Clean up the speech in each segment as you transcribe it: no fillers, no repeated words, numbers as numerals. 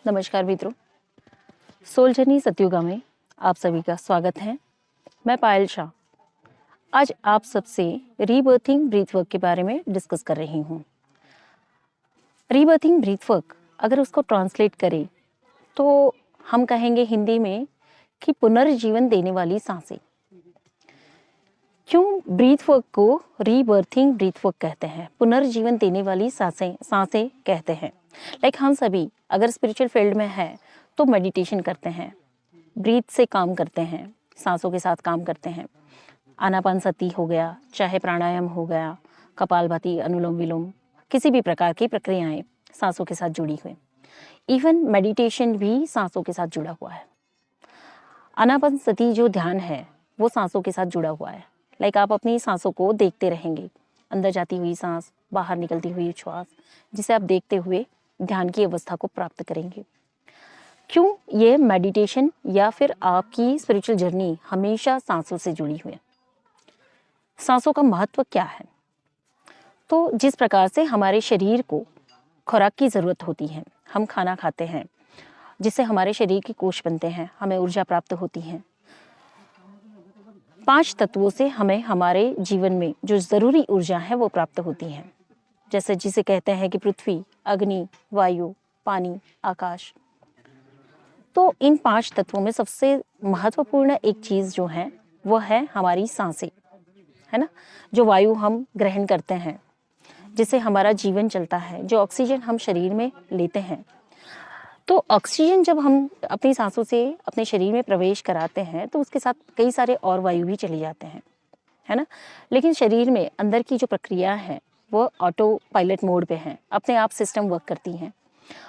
नमस्कार मित्रों, soul journey Satyuga में आप सभी का स्वागत है। मैं पायल शाह आज आप सबसे रीबर्थिंग ब्रीथ वर्क के बारे में डिस्कस कर रही हूँ। रीबर्थिंग ब्रीथ वर्क अगर उसको ट्रांसलेट करें तो हम कहेंगे हिंदी में कि पुनर्जीवन देने वाली सांसें। क्यों ब्रीथ वर्क को रीबर्थिंग ब्रीथ वर्क कहते हैं, पुनर्जीवन देने वाली सांसें कहते हैं। हम सभी अगर स्पिरिचुअल फील्ड में है तो मेडिटेशन करते हैं, ब्रीथ से काम करते हैं, सांसों के साथ काम करते हैं। आनापानसती हो गया, चाहे प्राणायाम हो गया, कपालभाति, अनुलोम विलोम, किसी भी प्रकार की प्रक्रियाएं सांसों के साथ जुड़ी हुई। इवन मेडिटेशन भी सांसों के साथ जुड़ा हुआ है। आनापानसती जो ध्यान है वो सांसों के साथ जुड़ा हुआ है। आप अपनी सांसों को देखते रहेंगे, अंदर जाती हुई सांस, बाहर निकलती हुई श्वास, जिसे आप देखते हुए ध्यान की अवस्था को प्राप्त करेंगे। क्यों ये मेडिटेशन या फिर आपकी स्पिरिचुअल जर्नी हमेशा सांसों से जुड़ी हुई है? सांसों का महत्व क्या है? तो जिस प्रकार से हमारे शरीर को खुराक की जरूरत होती है, हम खाना खाते हैं जिससे हमारे शरीर के कोश बनते हैं, हमें ऊर्जा प्राप्त होती है। 5 तत्वों से हमें हमारे जीवन में जो जरूरी ऊर्जा है वो प्राप्त होती है, जैसे जिसे कहते हैं कि पृथ्वी, अग्नि, वायु, पानी, आकाश। तो इन 5 तत्वों में सबसे महत्वपूर्ण एक चीज जो है वो है हमारी सांसें, है ना। जो वायु हम ग्रहण करते हैं, जिससे हमारा जीवन चलता है, जो ऑक्सीजन हम शरीर में लेते हैं। तो ऑक्सीजन जब हम अपनी सांसों से अपने शरीर में प्रवेश कराते हैं तो उसके साथ कई सारे और वायु भी चले जाते हैं, है ना। लेकिन शरीर में अंदर की जो प्रक्रिया है वो ऑटो पायलट मोड पे है, अपने आप सिस्टम वर्क करती हैं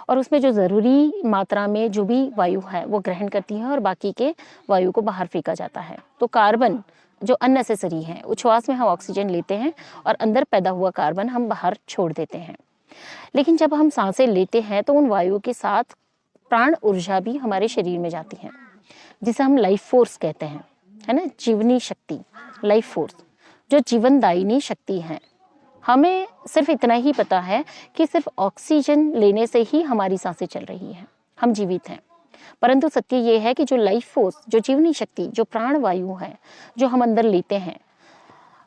और उसमें जो ज़रूरी मात्रा में जो भी वायु है वो ग्रहण करती है और बाकी के वायु को बाहर फेंका जाता है। तो कार्बन जो अननेसेसरी है, उच्छ्वास में हम ऑक्सीजन लेते हैं और अंदर पैदा हुआ कार्बन हम बाहर छोड़ देते हैं। लेकिन जब हम सांसें लेते हैं तो उन वायुओं के साथ प्राण ऊर्जा भी हमारे शरीर में जाती है, जिसे हम लाइफ फोर्स कहते हैं, है ना। जीवनी शक्ति, लाइफ फोर्स जो जीवनदायिनी शक्ति है। हमें सिर्फ इतना ही पता है कि सिर्फ ऑक्सीजन लेने से ही हमारी सांसें चल रही हैं, हम जीवित हैं। परंतु सत्य ये है कि जो लाइफ फोर्स, जो जीवनी शक्ति, जो प्राण वायु है, जो हम अंदर लेते हैं,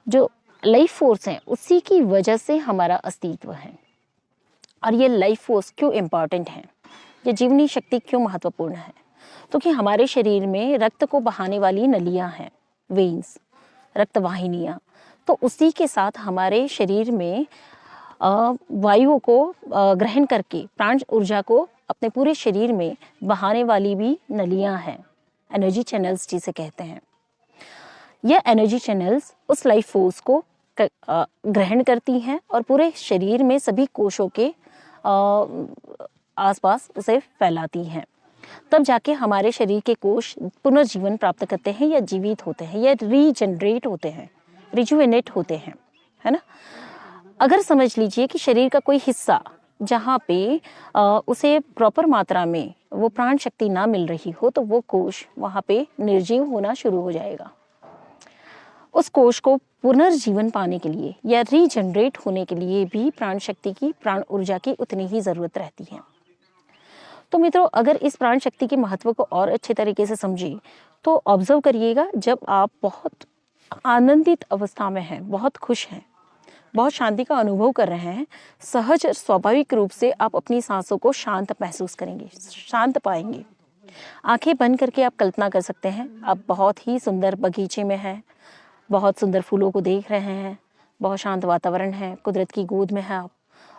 जो लाइफ फोर्स है, उसी की वजह से हमारा अस्तित्व है। और ये लाइफ फोर्स क्यों इम्पॉर्टेंट है, ये जीवनी शक्ति क्यों महत्वपूर्ण है? तो कि हमारे शरीर में रक्त को बहाने वाली नलियां हैं, वेन्स, रक्त वाहिनियां। तो उसी के साथ हमारे शरीर में वायु को ग्रहण करके प्राण ऊर्जा को अपने पूरे शरीर में बहाने वाली भी नलियां हैं, एनर्जी चैनल्स जिसे कहते हैं। यह एनर्जी चैनल्स उस लाइफ फोर्स को ग्रहण करती हैं और पूरे शरीर में सभी कोशों के आसपास उसे फैलाती हैं। तब जाके हमारे शरीर के कोश पुनर्जीवन प्राप्त करते हैं या जीवित होते हैं या रीजनरेट होते हैं, रिजुवेनेट होते हैं, है ना। अगर समझ लीजिए कि शरीर का कोई हिस्सा जहाँ पे उसे प्रॉपर मात्रा में वो प्राण शक्ति ना मिल रही हो तो वो कोश वहाँ पे निर्जीव होना शुरू हो जाएगा। उस कोश को पुनर्जीवन पाने के लिए या रीजनरेट होने के लिए भी प्राण शक्ति की, प्राण ऊर्जा की उतनी ही जरूरत रहती है। तो मित्रों, अगर इस प्राण शक्ति के महत्व को और अच्छे तरीके से समझिए तो ऑब्जर्व करिएगा, जब आप बहुत आनंदित अवस्था में हैं, बहुत खुश हैं, बहुत शांति का अनुभव कर रहे हैं, सहज स्वाभाविक रूप से आप अपनी सांसों को शांत महसूस करेंगे, शांत पाएंगे। आंखें बंद करके आप कल्पना कर सकते हैं आप बहुत ही सुंदर बगीचे में हैं, बहुत सुंदर फूलों को देख रहे हैं, बहुत शांत वातावरण है, कुदरत की गोद में है आप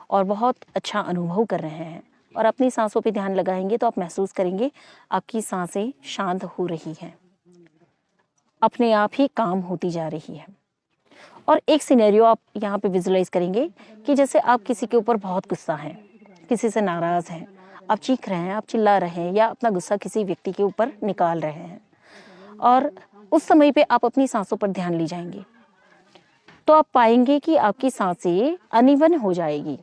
और बहुत अच्छा अनुभव कर रहे हैं। और अपनी सांसों पे ध्यान लगाएंगे तो आप महसूस करेंगे आपकी सांसें शांत हो रही हैं, अपने आप ही काम होती जा रही है। और एक सिनेरियो आप यहाँ पे विजुलाइज करेंगे कि जैसे आप किसी के ऊपर बहुत गुस्सा हैं, किसी से नाराज हैं, आप चीख रहे हैं, आप चिल्ला रहे हैं या अपना गुस्सा किसी व्यक्ति के ऊपर निकाल रहे हैं और उस समय पे आप अपनी सांसों पर ध्यान ले जाएंगे तो आप पाएंगे कि आपकी सांसें अनइवन हो जाएगी,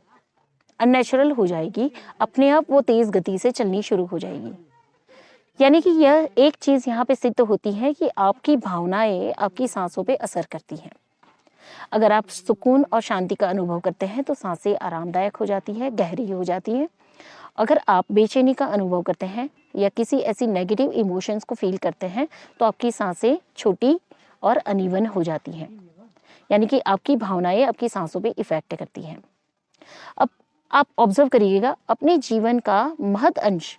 अननेचुरल हो जाएगी, अपने आप वो तेज गति से चलनी शुरू हो जाएगी। यानी कि यह एक चीज यहाँ पे सिद्ध होती है कि आपकी भावनाएं आपकी सांसों पे असर करती हैं। अगर आप सुकून और शांति का अनुभव करते हैं तो सांसें आरामदायक हो जाती है, गहरी हो जाती है अगर आप बेचैनी का अनुभव करते हैं या किसी ऐसी नेगेटिव इमोशंस को फील करते हैं तो आपकी सांसें छोटी और अनइवन हो जाती हैं, यानी कि आपकी भावनाएं आपकी सांसों पे इफेक्ट करती हैं। अब आप ऑब्जर्व करिएगा, अपने जीवन का महद अंश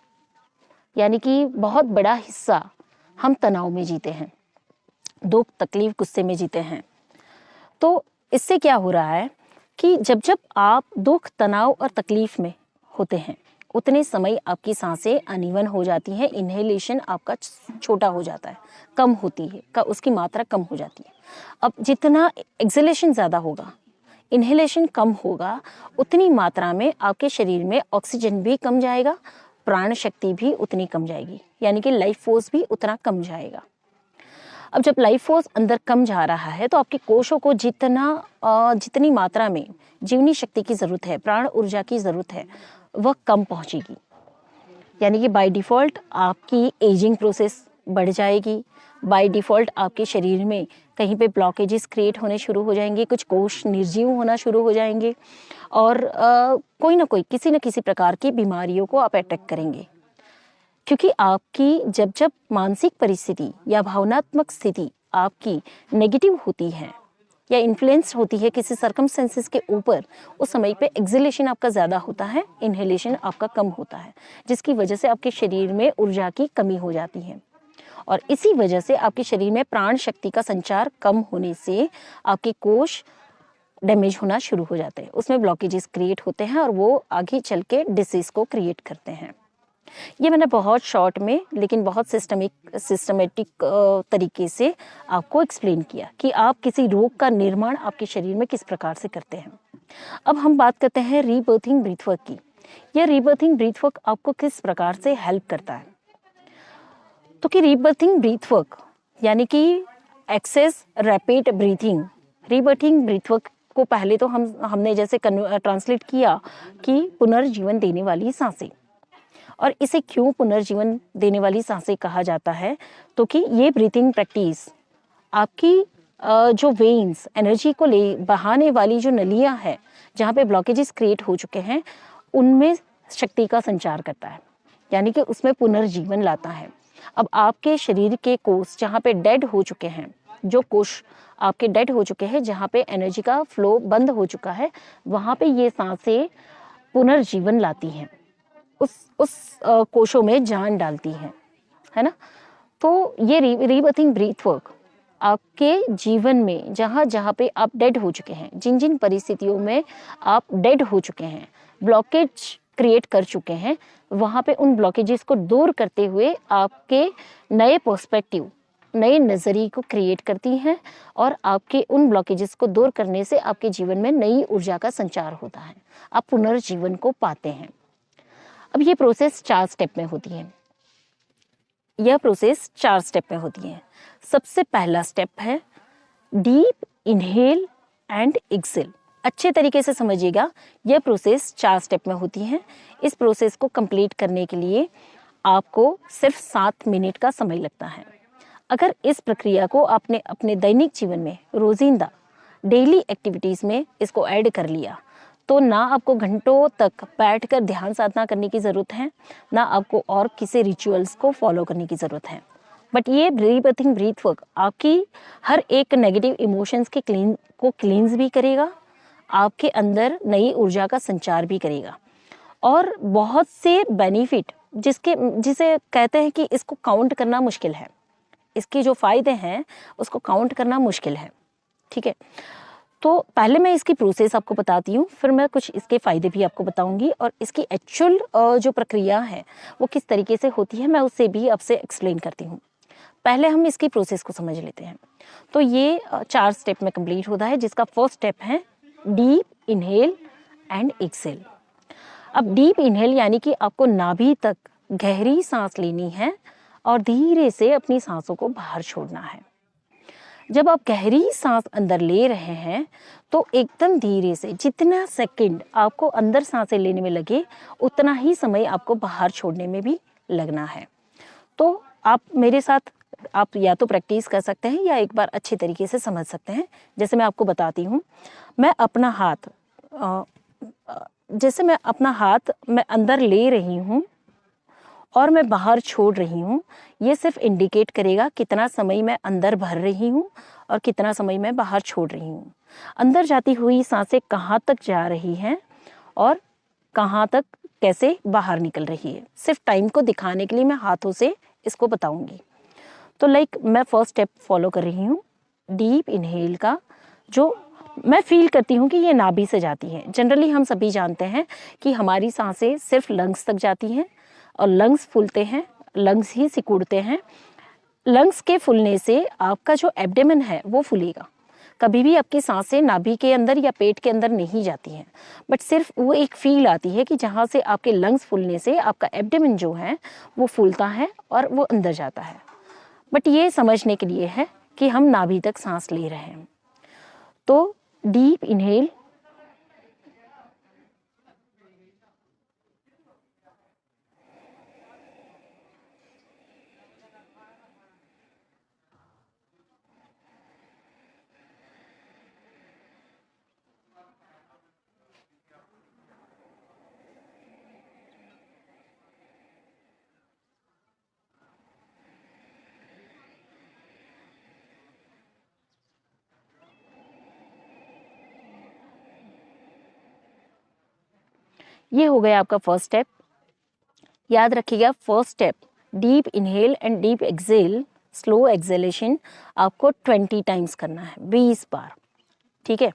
यानी कि बहुत बड़ा हिस्सा हम तनाव में जीते हैं, दुख तकलीफ गुस्से में जीते हैं। तो इससे क्या हो रहा है कि जब जब आप दुख तनाव और तकलीफ में होते हैं उतने समय आपकी सांसें अनइवन हो जाती हैं, इनहेलेशन आपका छोटा हो जाता है, कम होती है, उसकी मात्रा कम हो जाती है। अब जितना एक्सहेलेशन ज़्यादा होगा, इनहेलेशन कम होगा, उतनी मात्रा में आपके शरीर में ऑक्सीजन भी कम जाएगा, प्राण शक्ति भी उतनी कम जाएगी, यानी कि लाइफ फोर्स भी उतना कम जाएगा। अब जब लाइफ फोर्स अंदर कम जा रहा है तो आपके कोशों को जितनी मात्रा में जीवनी शक्ति की ज़रूरत है, प्राण ऊर्जा की ज़रूरत है, वह कम पहुंचेगी, यानी कि बाय डिफ़ॉल्ट आपकी एजिंग प्रोसेस बढ़ जाएगी। बाय डिफ़ॉल्ट आपके शरीर में कहीं पे ब्लॉकेजेस क्रिएट होने शुरू हो जाएंगे, कुछ कोश निर्जीव होना शुरू हो जाएंगे और कोई ना कोई किसी न किसी प्रकार की बीमारियों को आप अटैक करेंगे। क्योंकि आपकी जब जब मानसिक परिस्थिति या भावनात्मक स्थिति आपकी नेगेटिव होती है या इन्फ्लुएंस होती है किसी सर्कमस्टेंसेस के ऊपर, उस समय पे एक्सहेलेशन आपका ज़्यादा होता है, इनहेलेशन आपका कम होता है, जिसकी वजह से आपके शरीर में ऊर्जा की कमी हो जाती है और इसी वजह से आपके शरीर में प्राण शक्ति का संचार कम होने से आपके कोश डैमेज होना शुरू हो जाते हैं, उसमें ब्लॉकेजेस क्रिएट होते हैं और वो आगे चल के डिसीज को क्रिएट करते हैं। ये मैंने बहुत शॉर्ट में लेकिन बहुत सिस्टमेटिक तरीके से आपको एक्सप्लेन किया कि आप किसी रोग का निर्माण आपके शरीर में किस प्रकार से करते हैं। अब हम बात करते हैं रीबर्थिंग ब्रीथ वर्क की। यह रीबर्थिंग ब्रीथ वर्क आपको किस प्रकार से हेल्प करता है? तो कि रीबर्थिंग ब्रीथ वर्क यानी कि excess rapid breathing. Rebirthing breath work को पहले तो हमने जैसे ट्रांसलेट किया कि पुनर्जीवन देने वाली सांसें, और इसे क्यों पुनर्जीवन देने वाली सांसें कहा जाता है? तो कि ये ब्रीथिंग प्रैक्टिस आपकी जो वेन्स एनर्जी को ले बहाने वाली जो नलियां हैं जहाँ पे ब्लॉकेजेस क्रिएट हो चुके हैं उनमें शक्ति का संचार करता है, यानी कि उसमें पुनर्जीवन लाता है। अब आपके शरीर के कोष जहाँ पे डेड हो चुके हैं, जो कोष आपके डेड हो चुके हैं, जहाँ पे एनर्जी का फ्लो बंद हो चुका है, वहाँ पे ये सांसें पुनर्जीवन लाती हैं, उस कोशों में जान डालती है ना। तो ये रीबर्थिंग ब्रीथ वर्क आपके जीवन में जहाँ जहाँ पे आप डेड हो चुके हैं, जिन जिन परिस्थितियों में आप डेड हो चुके हैं, ब्लॉकेज क्रिएट कर चुके हैं, वहाँ पे उन ब्लॉकेजेस को दूर करते हुए आपके नए पर्सपेक्टिव, नए नज़रिए को क्रिएट करती हैं और आपके उन ब्लॉकेजेस को दूर करने से आपके जीवन में नई ऊर्जा का संचार होता है, आप पुनर्जीवन को पाते हैं। अब ये प्रोसेस 4 स्टेप में होती है। यह प्रोसेस 4 स्टेप में होती है। सबसे पहला स्टेप है डीप इनहेल एंड एक्सेल। अच्छे तरीके से समझिएगा, यह प्रोसेस 4 स्टेप में होती है। इस प्रोसेस को कंप्लीट करने के लिए आपको सिर्फ 7 मिनट का समय लगता है। अगर इस प्रक्रिया को आपने अपने दैनिक जीवन में रोजिंदा डेली एक्टिविटीज़ में इसको ऐड कर लिया तो ना आपको घंटों तक बैठकर ध्यान साधना करने की ज़रूरत है, ना आपको और किसी रिचुअल्स को फॉलो करने की ज़रूरत है। बट ये रीबर्थिंग ब्रीथ वर्क आपकी हर एक नेगेटिव इमोशंस के क्लींस भी करेगा, आपके अंदर नई ऊर्जा का संचार भी करेगा और बहुत से बेनिफिट जिसे कहते हैं कि इसको काउंट करना मुश्किल है, इसके जो फ़ायदे हैं उसको काउंट करना मुश्किल है। ठीक है, तो पहले मैं इसकी प्रोसेस आपको बताती हूँ, फिर मैं कुछ इसके फ़ायदे भी आपको बताऊंगी और इसकी एक्चुअल जो प्रक्रिया है वो किस तरीके से होती है मैं उससे भी आपसे एक्सप्लेन करती हूँ। पहले हम इसकी प्रोसेस को समझ लेते हैं। तो ये 4 स्टेप में कंप्लीट होता है, जिसका फर्स्ट स्टेप है डीप इनहेल एंड एक्सेल। अब डीप इनहेल यानी कि आपको नाभि तक गहरी सांस लेनी है और धीरे से अपनी सांसों को बाहर छोड़ना है। जब आप गहरी सांस अंदर ले रहे हैं तो एकदम धीरे से, जितना सेकंड आपको अंदर सांसें लेने में लगे उतना ही समय आपको बाहर छोड़ने में भी लगना है। तो आप मेरे साथ आप या तो प्रैक्टिस कर सकते हैं या एक बार अच्छे तरीके से समझ सकते हैं। जैसे मैं आपको बताती हूँ, मैं अपना हाथ जैसे मैं अपना हाथ मैं अंदर ले रही हूँ और मैं बाहर छोड़ रही हूँ, ये सिर्फ इंडिकेट करेगा कितना समय मैं अंदर भर रही हूँ और कितना समय मैं बाहर छोड़ रही हूँ। अंदर जाती हुई सांसें कहाँ तक जा रही हैं और कहाँ तक कैसे बाहर निकल रही है, सिर्फ टाइम को दिखाने के लिए मैं हाथों से इसको बताऊंगी। तो मैं फर्स्ट स्टेप फॉलो कर रही हूँ, डीप इनहेल का, जो मैं फील करती हूँ कि ये नाभि से जाती है। जनरली हम सभी जानते हैं कि हमारी सांसें सिर्फ लंग्स तक जाती हैं और लंग्स फूलते हैं, लंग्स ही सिकुड़ते हैं। लंग्स के फूलने से आपका जो एब्डोमेन है वो फूलेगा। कभी भी आपकी सांसें नाभि के अंदर या पेट के अंदर नहीं जाती हैं, बट सिर्फ वो एक फील आती है कि जहाँ से आपके लंग्स फूलने से आपका एब्डोमेन जो है वो फूलता है और वो अंदर जाता है। बट ये समझने के लिए है कि हम नाभि तक सांस ले रहे हैं। तो डीप इनहेल, ये हो गया आपका फर्स्ट स्टेप। याद रखिएगा, first step deep inhale and deep exhale, slow exhalation आपको 20 टाइम्स करना है, 20 बार। ठीक है,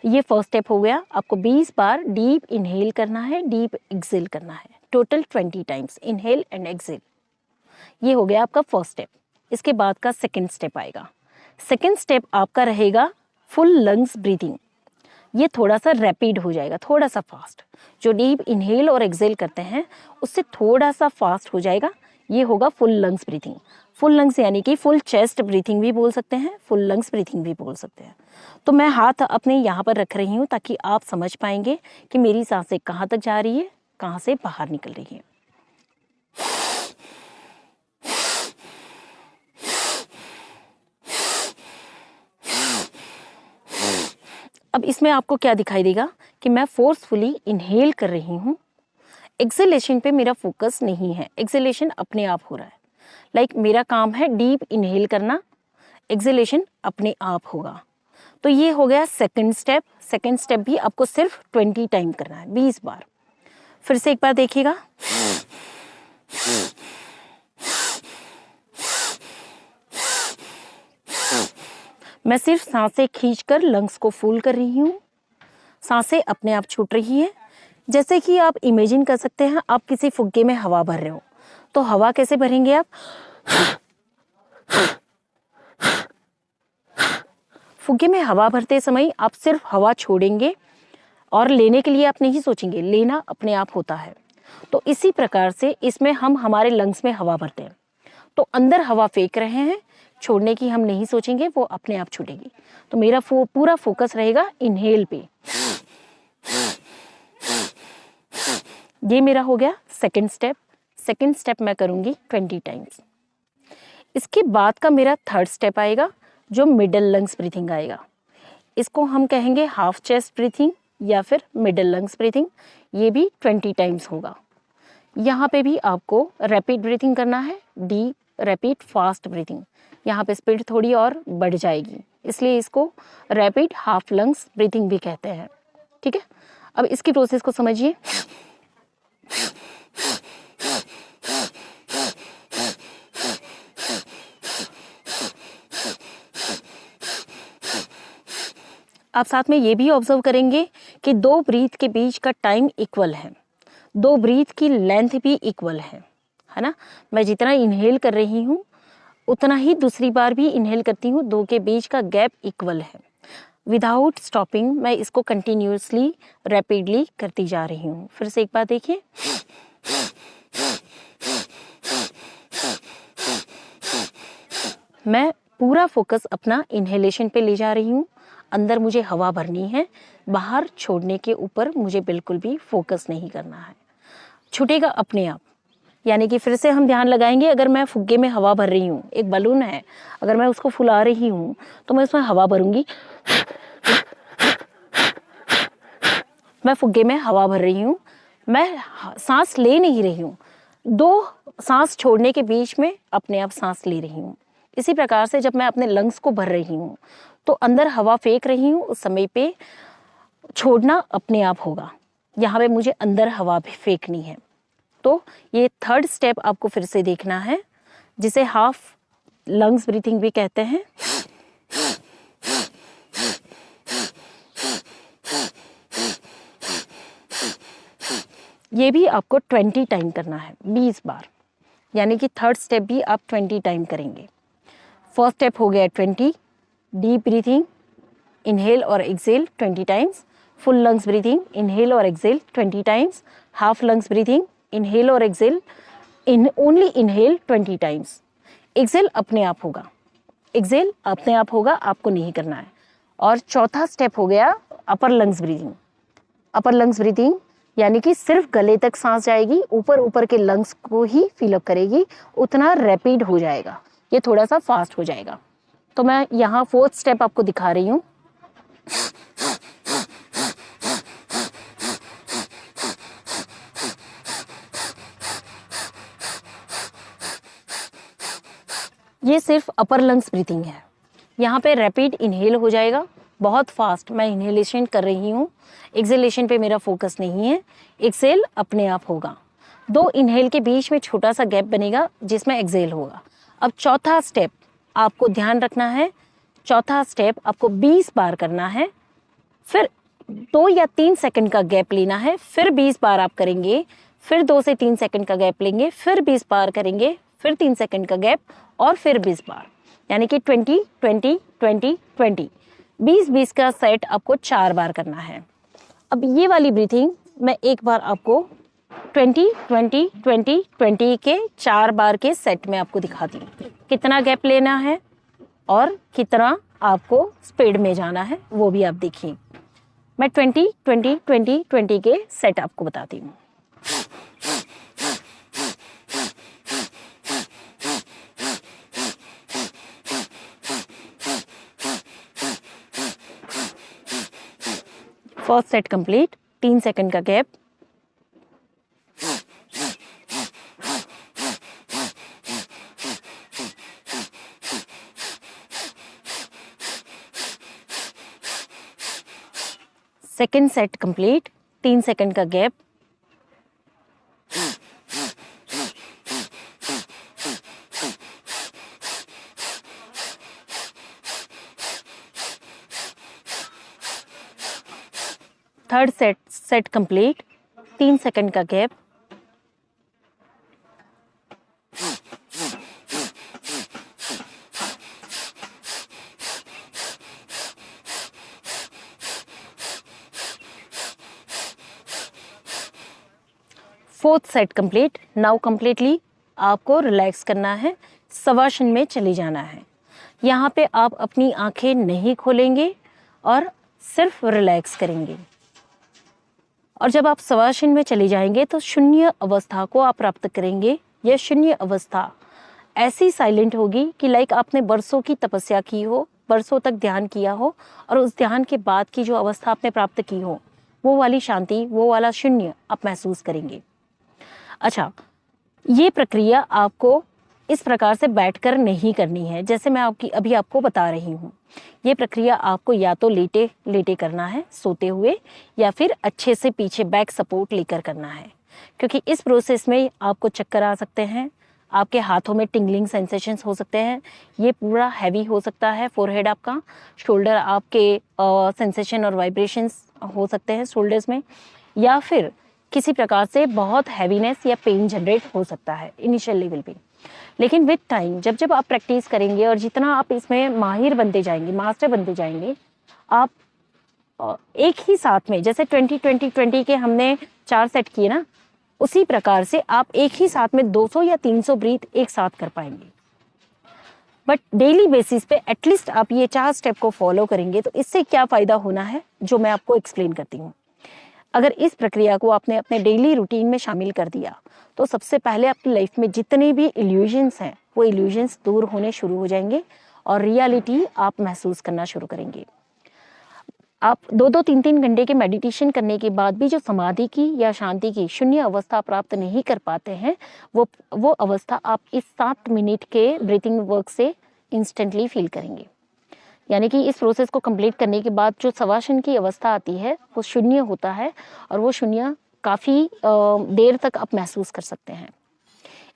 ये फर्स्ट स्टेप हो गया। आपको 20 बार डीप इनहेल करना है, डीप एक्सेल करना है, total 20 times inhale and exhale. ये हो गया आपका फर्स्ट स्टेप। इसके बाद का सेकंड स्टेप आएगा। सेकंड स्टेप आपका रहेगा फुल लंग्स ब्रीथिंग। ये थोड़ा सा रैपिड हो जाएगा, थोड़ा सा फास्ट। जो डीप इनहेल और एक्सेल करते हैं उससे थोड़ा सा फास्ट हो जाएगा। ये होगा full lungs breathing. Full lungs यानी कि फुल चेस्ट ब्रीथिंग भी बोल सकते हैं, फुल लंग्स ब्रीथिंग भी बोल सकते हैं। तो मैं हाथ अपने यहाँ पर रख रही हूँ ताकि आप समझ पाएंगे कि मेरी सांसें कहाँ तक जा रही है, कहाँ से बाहर निकल रही है। अब इसमें आपको क्या दिखाई देगा कि मैं फोर्सफुली इनहेल कर रही हूँ। एक्सेलेशन पे मेरा फोकस नहीं है, एक्सेलेशन अपने आप हो रहा है। मेरा काम है डीप इनहेल करना, एक्सेलेशन अपने आप होगा। तो ये हो गया सेकंड स्टेप। सेकंड स्टेप भी आपको सिर्फ 20 टाइम करना है, 20 बार। फिर से एक बार देखिएगा। मैं सिर्फ सांसें खींचकर लंग्स को फुल कर रही हूँ। सांसें अपने आप छूट रही है। जैसे कि आप इमेजिन कर सकते हैं, आप किसी फुग्गे में हवा भर रहे हो, तो हवा कैसे भरेंगे आप? फुग्गे में हवा भरते समय आप सिर्फ हवा छोड़ेंगे और लेने के लिए आप नहीं सोचेंगे, लेना अपने आप होता है। तो इसी प्रकार से इसमें हम हमारे लंग्स में हवा भरते हैं, तो अंदर हवा फेंक रहे हैं, छोड़ने की हम नहीं सोचेंगे, वो अपने आप छूटेगी। तो मेरा पूरा फोकस रहेगा इनहेल पे। ये मेरा हो गया सेकंड स्टेप। सेकंड स्टेप मैं करूंगी 20 टाइम्स। इसके बाद का मेरा थर्ड स्टेप आएगा, जो मिडल लंग्स ब्रीथिंग आएगा। इसको हम कहेंगे हाफ चेस्ट ब्रीथिंग या फिर मिडल लंग्स ब्रीथिंग। ये भी 20 टाइम्स होगा। यहाँ पे भी आपको रैपिड ब्रीथिंग करना है, डीप रैपिड फास्ट ब्रीथिंग। यहाँ पे स्पीड थोड़ी और बढ़ जाएगी, इसलिए इसको रैपिड हाफ लंग्स ब्रीथिंग भी कहते हैं। ठीक है, अब इसकी प्रोसेस को समझिए। आप साथ में ये भी ऑब्जर्व करेंगे कि दो ब्रीथ के बीच का टाइम इक्वल है, दो ब्रीथ की लेंथ भी इक्वल है ना। मैं जितना इनहेल कर रही हूँ उतना ही दूसरी बार भी इनहेल करती हूँ, दो के बीच का गैप इक्वल है। विदाउट स्टॉपिंग मैं इसको कंटिन्यूसली रैपिडली करती जा रही हूँ। फिर से एक बार देखिए। मैं पूरा फोकस अपना इनहेलेशन पे ले जा रही हूँ। अंदर मुझे हवा भरनी है, बाहर छोड़ने के ऊपर मुझे बिल्कुल भी फोकस नहीं करना है, छूटेगा अपने आप। यानी कि फिर से हम ध्यान लगाएंगे, अगर मैं फुग्गे में हवा भर रही हूँ, एक बलून है, अगर मैं उसको फुला रही हूँ तो मैं उसमें हवा भरूंगी, मैं फुग्गे में हवा भर रही हूँ, मैं सांस ले नहीं रही हूँ, 2 सांस छोड़ने के बीच में अपने आप सांस ले रही हूँ। इसी प्रकार से जब मैं अपने लंग्स को भर रही हूँ तो अंदर हवा फेंक रही हूँ, उस समय पे छोड़ना अपने आप होगा। यहाँ पे मुझे अंदर हवा भी फेंकनी है। तो ये 3rd स्टेप आपको फिर से देखना है, जिसे हाफ लंग्स ब्रीथिंग भी कहते हैं। ये भी आपको 20 टाइम करना है, 20 बार, यानी कि 3rd स्टेप भी आप 20 टाइम करेंगे। 1st स्टेप हो गया 20 डीप ब्रीथिंग, इनहेल और exhale 20 times, full lungs breathing, inhale और exhale 20 times, half lungs breathing, inhale और exhale, only inhale 20 times. Exhale अपने आप होगा, एक्सेल अपने आप होगा, आपको नहीं करना है। और 4था स्टेप हो गया अपर लंग्स ब्रीथिंग। अपर लंग्स ब्रीथिंग यानी कि सिर्फ गले तक सांस जाएगी, ऊपर के लंग्स को ही फिलअप करेगी, उतना रैपिड हो जाएगा, ये थोड़ा सा फास्ट हो जाएगा। तो मैं यहाँ 4th स्टेप आपको दिखा रही हूँ। ये सिर्फ अपर लंग्स ब्रीथिंग है। यहाँ पे रैपिड इनहेल हो जाएगा, बहुत फास्ट मैं इनहेलेशन कर रही हूँ, एक्सेलेशन पे मेरा फोकस नहीं है। एक्सेल अपने आप होगा, 2 इनहेल के बीच में छोटा सा गैप बनेगा जिसमें एक्सेल होगा। अब 4था स्टेप आपको ध्यान रखना है, 4था स्टेप आपको 20 बार करना है, फिर 2 या 3 सेकंड का गैप लेना है, फिर 20 बार आप करेंगे, फिर 2 से 3 सेकंड का गैप लेंगे, फिर 20 बार करेंगे, फिर 3 सेकंड का गैप और फिर 20 बार, यानी कि 20 20 20 20 20 का सेट आपको 4 बार करना है। अब ये वाली ब्रीथिंग मैं एक बार आपको 20 20 20 20 के 4 बार के सेट में आपको दिखाती हूँ। कितना गैप लेना है और कितना आपको स्पीड में जाना है वो भी आप देखिए। मैं 20 20 20 20 के सेट आपको बताती हूँ। फर्स्ट सेट कंप्लीट, 3 सेकंड का gap. Second set complete, 3 second का gap. Third set complete, 3 second का gap. Fourth set complete. Now completely आपको रिलैक्स करना है, शवासन में चले जाना है। यहाँ पे आप अपनी आंखें नहीं खोलेंगे और सिर्फ रिलैक्स करेंगे। और जब आप शवासन में चले जाएंगे तो शून्य अवस्था को आप प्राप्त करेंगे। यह शून्य अवस्था ऐसी साइलेंट होगी कि लाइक आपने बरसों की तपस्या की हो, बरसों तक ध्यान किया हो और उस ध्यान के बाद की जो अवस्था आपने प्राप्त की हो, वो वाली शांति, वो वाला शून्य आप महसूस करेंगे। अच्छा, ये प्रक्रिया आपको इस प्रकार से बैठकर नहीं करनी है जैसे मैं अभी आपको बता रही हूँ। ये प्रक्रिया आपको या तो लेटे लेटे करना है, सोते हुए, या फिर अच्छे से पीछे बैक सपोर्ट लेकर करना है, क्योंकि इस प्रोसेस में आपको चक्कर आ सकते हैं, आपके हाथों में टिंगलिंग सेंसेशंस हो सकते हैं, ये पूरा हैवी हो सकता है फोरहेड आपका, शोल्डर आपके सेंसेशन और वाइब्रेशंस हो सकते हैं शोल्डर्स में, या फिर किसी प्रकार से बहुत हैवीनेस या पेन जनरेट हो सकता है इनिशियल लेवल पे। लेकिन विद टाइम जब जब आप प्रैक्टिस करेंगे और जितना आप इसमें माहिर बनते जाएंगे, मास्टर बनते जाएंगे, आप एक ही साथ में, जैसे 20-20-20 के हमने 4 सेट किए ना, उसी प्रकार से आप एक ही साथ में 200 या 300 ब्रीथ एक साथ कर पाएंगे। बट डेली बेसिस पे एटलीस्ट आप ये 4 स्टेप को फॉलो करेंगे तो इससे क्या फ़ायदा होना है जो मैं आपको एक्सप्लेन करती हूँ। अगर इस प्रक्रिया को आपने अपने डेली रूटीन में शामिल कर दिया तो सबसे पहले आपकी लाइफ में जितने भी इल्यूजन्स हैं वो इल्यूजन्स दूर होने शुरू हो जाएंगे और रियलिटी आप महसूस करना शुरू करेंगे। आप 2-2 3-3 घंटे के मेडिटेशन करने के बाद भी जो समाधि की या शांति की शून्य अवस्था प्राप्त नहीं कर पाते हैं, वो अवस्था आप इस 7 मिनट के ब्रीथिंग वर्क से इंस्टेंटली फील करेंगे। यानी कि इस प्रोसेस को कंप्लीट करने के बाद जो शवासन की अवस्था आती है वो शून्य होता है, और वो शून्य काफ़ी देर तक आप महसूस कर सकते हैं।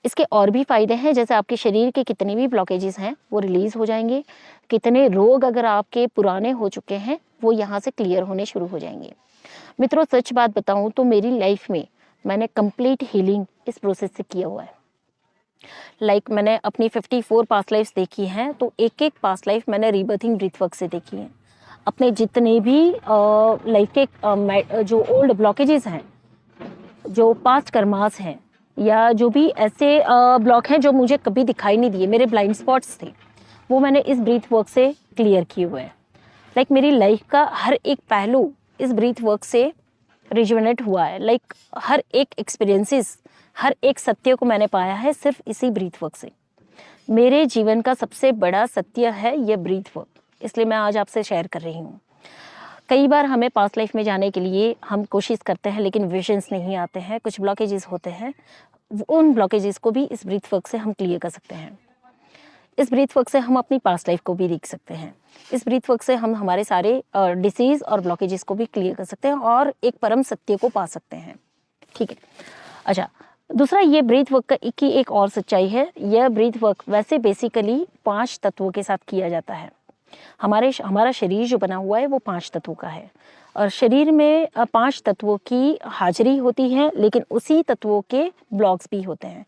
इसके और भी फायदे हैं, जैसे आपके शरीर के कितने भी ब्लॉकेजेस हैं वो रिलीज हो जाएंगे, कितने रोग अगर आपके पुराने हो चुके हैं वो यहाँ से क्लियर होने शुरू हो जाएंगे। मित्रों, सच बात बताऊं तो मेरी लाइफ में मैंने कंप्लीट हीलिंग इस प्रोसेस से किया हुआ है। मैंने अपनी 54 पास्ट लाइफ्स देखी हैं, तो एक एक पास्ट लाइफ मैंने रीबर्थिंग ब्रीथ वर्क से देखी है। अपने जितने भी लाइफ के जो ओल्ड ब्लॉकेजेस हैं, जो पास्ट कर्मास हैं, या जो भी ऐसे ब्लॉक हैं जो मुझे कभी दिखाई नहीं दिए, मेरे ब्लाइंड स्पॉट्स थे, वो मैंने इस ब्रीथ वर्क से क्लियर किए हुए हैं। मेरी लाइफ का हर एक पहलू इस ब्रीथ वर्क से रिजुवेनेट हुआ है। हर एक एक्सपीरियंसेस, हर एक सत्य को मैंने पाया है सिर्फ इसी ब्रीथ वर्क से। मेरे जीवन का सबसे बड़ा सत्य है ये ब्रीथ वर्क, इसलिए मैं आज आपसे शेयर कर रही हूँ। कई बार हमें पास्ट लाइफ में जाने के लिए हम कोशिश करते हैं, लेकिन विजन्स नहीं आते हैं, कुछ ब्लॉकेजेस होते हैं। उन ब्लॉकेजेस को भी इस ब्रीथ वर्क से हम क्लियर कर सकते हैं। इस ब्रीथ वर्क से हम अपनी पास्ट लाइफ को भी देख सकते हैं। इस ब्रीथ वर्क से हम हमारे सारे डिसीज और ब्लॉकेजेस को भी क्लियर कर सकते हैं और एक परम सत्य को पा सकते हैं। ठीक है। अच्छा, दूसरा, ये ब्रीथ वर्क की एक और सच्चाई है। यह ब्रीथ वर्क वैसे बेसिकली 5 तत्वों के साथ किया जाता है। हमारा शरीर जो बना हुआ है वो 5 तत्वों का है, और शरीर में 5 तत्वों की हाजिरी होती है, लेकिन उसी तत्वों के ब्लॉक्स भी होते हैं।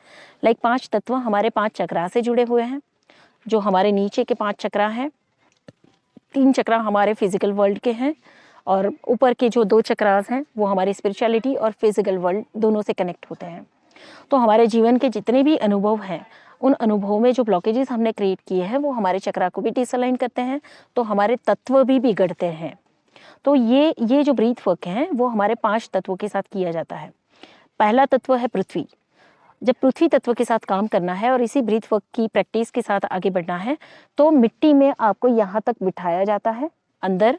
5 तत्व हमारे 5 चक्रा से जुड़े हुए हैं, जो हमारे नीचे के 5 चक्रा हैं। 3 चक्रा हमारे फिजिकल वर्ल्ड के हैं, और ऊपर के जो 2 चक्रास हैं वो हमारी स्पिरिचुअलिटी और फिजिकल वर्ल्ड दोनों से कनेक्ट होते हैं। तो हमारे जीवन के जितने भी अनुभव हैं, उन अनुभवों में जो ब्लॉकेजेस हमने क्रिएट किए हैं वो हमारे चक्रा को भी डिसअलाइन करते हैं, तो हमारे तत्व भी बिगड़ते हैं। तो ये जो ब्रीथ वर्क है वो हमारे 5 तत्वों के साथ किया जाता है। पहला तत्व है पृथ्वी। जब पृथ्वी तत्व के साथ काम करना है और इसी ब्रीथ वर्क की प्रैक्टिस के साथ आगे बढ़ना है, तो मिट्टी में आपको यहाँ तक बिठाया जाता है, अंदर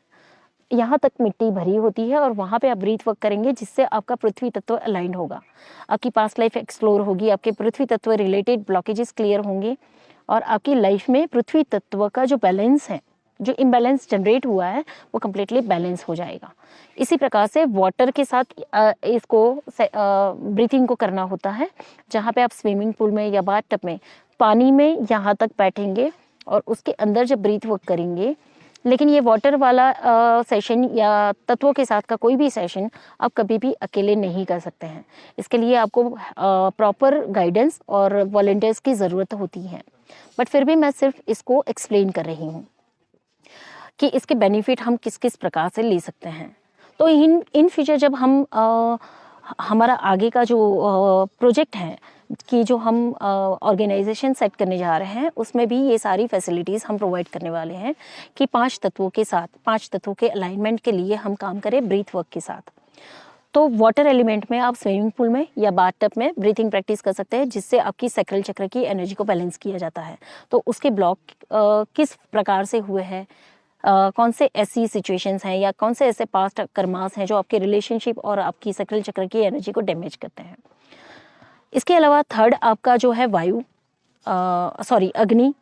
यहाँ तक मिट्टी भरी होती है, और वहाँ पे आप ब्रीथ वर्क करेंगे जिससे आपका पृथ्वी तत्व अलाइंड होगा, आपकी पास्ट लाइफ एक्सप्लोर होगी, आपके पृथ्वी तत्व रिलेटेड ब्लॉकेजेस क्लियर होंगे, और आपकी लाइफ में पृथ्वी तत्व का जो बैलेंस है, जो इम्बैलेंस जनरेट हुआ है, वो कम्प्लीटली बैलेंस हो जाएगा। इसी प्रकार से वाटर के साथ इसको ब्रीथिंग को करना होता है, जहाँ पे आप स्विमिंग पूल में या बाथटब में पानी में यहाँ तक बैठेंगे और उसके अंदर जब ब्रीथ वर्क करेंगे। लेकिन ये वाटर वाला सेशन या तत्वों के साथ का कोई भी सेशन आप कभी भी अकेले नहीं कर सकते हैं। इसके लिए आपको प्रॉपर गाइडेंस और वॉलंटियर्स की ज़रूरत होती है, बट फिर भी मैं सिर्फ इसको एक्सप्लेन कर रही हूँ कि इसके बेनिफिट हम किस किस प्रकार से ले सकते हैं। तो इन फ्यूचर जब हम हमारा आगे का जो प्रोजेक्ट है कि जो हम ऑर्गेनाइजेशन सेट करने जा रहे हैं, उसमें भी ये सारी फैसिलिटीज़ हम प्रोवाइड करने वाले हैं कि 5 तत्वों के साथ, 5 तत्वों के अलाइनमेंट के लिए हम काम करें ब्रीथ वर्क के साथ। तो वाटर एलिमेंट में आप स्विमिंग पूल में या बाथटब में ब्रीथिंग प्रैक्टिस कर सकते हैं, जिससे आपकी सैक्रल चक्र की एनर्जी को बैलेंस किया जाता है। तो उसके ब्लॉक किस प्रकार से हुए हैं, कौन से ऐसी सिचुएशंस हैं या कौन से ऐसे पास्ट कर्मास हैं जो आपके रिलेशनशिप और आपकी सैक्रल चक्र की एनर्जी को डैमेज करते हैं। इसके अलावा थर्ड आपका जो है अग्नि,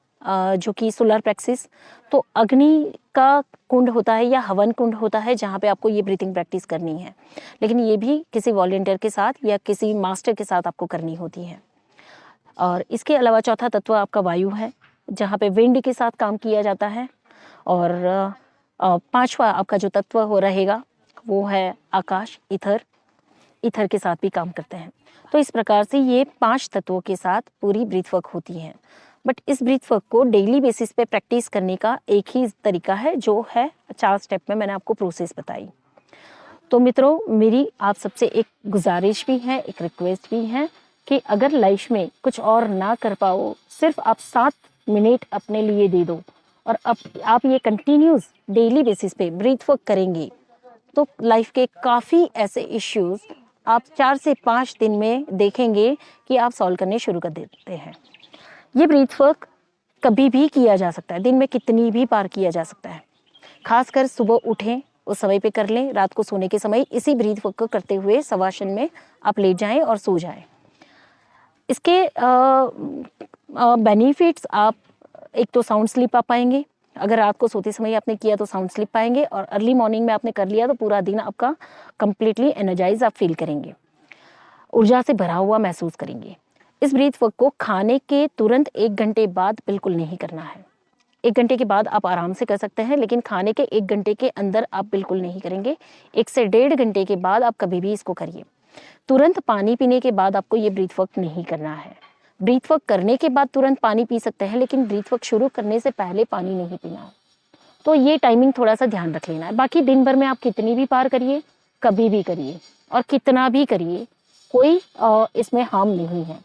जो कि सोलर प्लेक्सिस। तो अग्नि का कुंड होता है या हवन कुंड होता है जहाँ पे आपको ये ब्रीथिंग प्रैक्टिस करनी है, लेकिन ये भी किसी वॉलंटियर के साथ या किसी मास्टर के साथ आपको करनी होती है। और इसके अलावा चौथा तत्व आपका वायु है, जहाँ पे विंड के साथ काम किया जाता है। और पांचवा आपका जो तत्व हो रहेगा वो है आकाश, ईथर के साथ भी काम करते हैं। तो इस प्रकार से ये 5 तत्वों के साथ पूरी ब्रीथ वर्क होती है। बट इस ब्रीथ वर्क को डेली बेसिस पे प्रैक्टिस करने का एक ही तरीका है, जो है 4 स्टेप में मैंने आपको प्रोसेस बताई। तो मित्रों, मेरी आप सबसे एक गुजारिश भी है, एक रिक्वेस्ट भी है कि अगर लाइफ में कुछ और ना कर पाओ, सिर्फ आप 7 मिनट अपने लिए दे दो और आप ये कंटिन्यूस डेली बेसिस पे ब्रीथ वर्क करेंगे, तो लाइफ के काफ़ी ऐसे इश्यूज आप 4 से 5 दिन में देखेंगे कि आप सॉल्व करने शुरू कर देते हैं। ये ब्रीथ वर्क कभी भी किया जा सकता है, दिन में कितनी भी बार किया जा सकता है। खासकर सुबह उठें उस समय पे कर लें। रात को सोने के समय इसी ब्रीथ वर्क को करते हुए शवासन में आप लेट जाएं और सो जाएं। इसके बेनिफिट्स, आप एक तो साउंड स्लीप पा पाएंगे। अगर रात को सोते समय आपने किया तो साउंड स्लीप पाएंगे, और अर्ली मॉर्निंग में आपने कर लिया तो पूरा दिन आपका कंप्लीटली एनर्जाइज आप फील करेंगे, ऊर्जा से भरा हुआ महसूस करेंगे। इस ब्रीथ वर्क को खाने के तुरंत 1 घंटे बाद बिल्कुल नहीं करना है। 1 घंटे के बाद आप आराम से कर सकते हैं, लेकिन खाने के 1 घंटे के अंदर आप बिल्कुल नहीं करेंगे। 1 से 1.5 घंटे के बाद आप कभी भी इसको करिए। तुरंत पानी पीने के बाद आपको ये ब्रीथ वर्क नहीं करना है। ब्रीथ वर्क करने के बाद तुरंत पानी पी सकते हैं, लेकिन ब्रीथ वर्क शुरू करने से पहले पानी नहीं पीना है। तो ये टाइमिंग थोड़ा सा ध्यान रख लेना है। बाकी दिन भर में आप कितनी भी बार करिए, कभी भी करिए और कितना भी करिए, कोई इसमें हार्म नहीं है।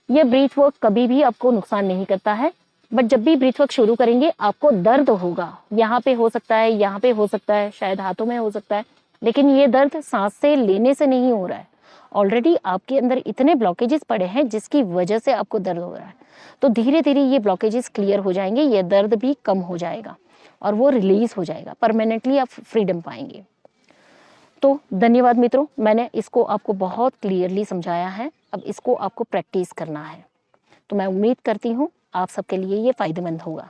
ये ब्रीथ वर्क कभी भी आपको नुकसान नहीं करता है। बट जब भी ब्रीथ वर्क शुरू करेंगे आपको दर्द होगा, यहाँ पे हो सकता है, यहाँ पे हो सकता है, शायद हाथों में हो सकता है, लेकिन ये दर्द सांस से लेने से नहीं हो रहा है। ऑलरेडी आपके अंदर इतने ब्लॉकेजेस पड़े हैं जिसकी वजह से आपको दर्द हो रहा है। तो धीरे धीरे ये ब्लॉकेजेस क्लियर हो जाएंगे, ये दर्द भी कम हो जाएगा और वो रिलीज हो जाएगा। परमानेंटली आप फ्रीडम पाएंगे। तो धन्यवाद मित्रों, मैंने इसको आपको बहुत क्लियरली समझाया है। अब इसको आपको प्रैक्टिस करना है। तो मैं उम्मीद करती हूँ आप सबके लिए ये फायदेमंद होगा।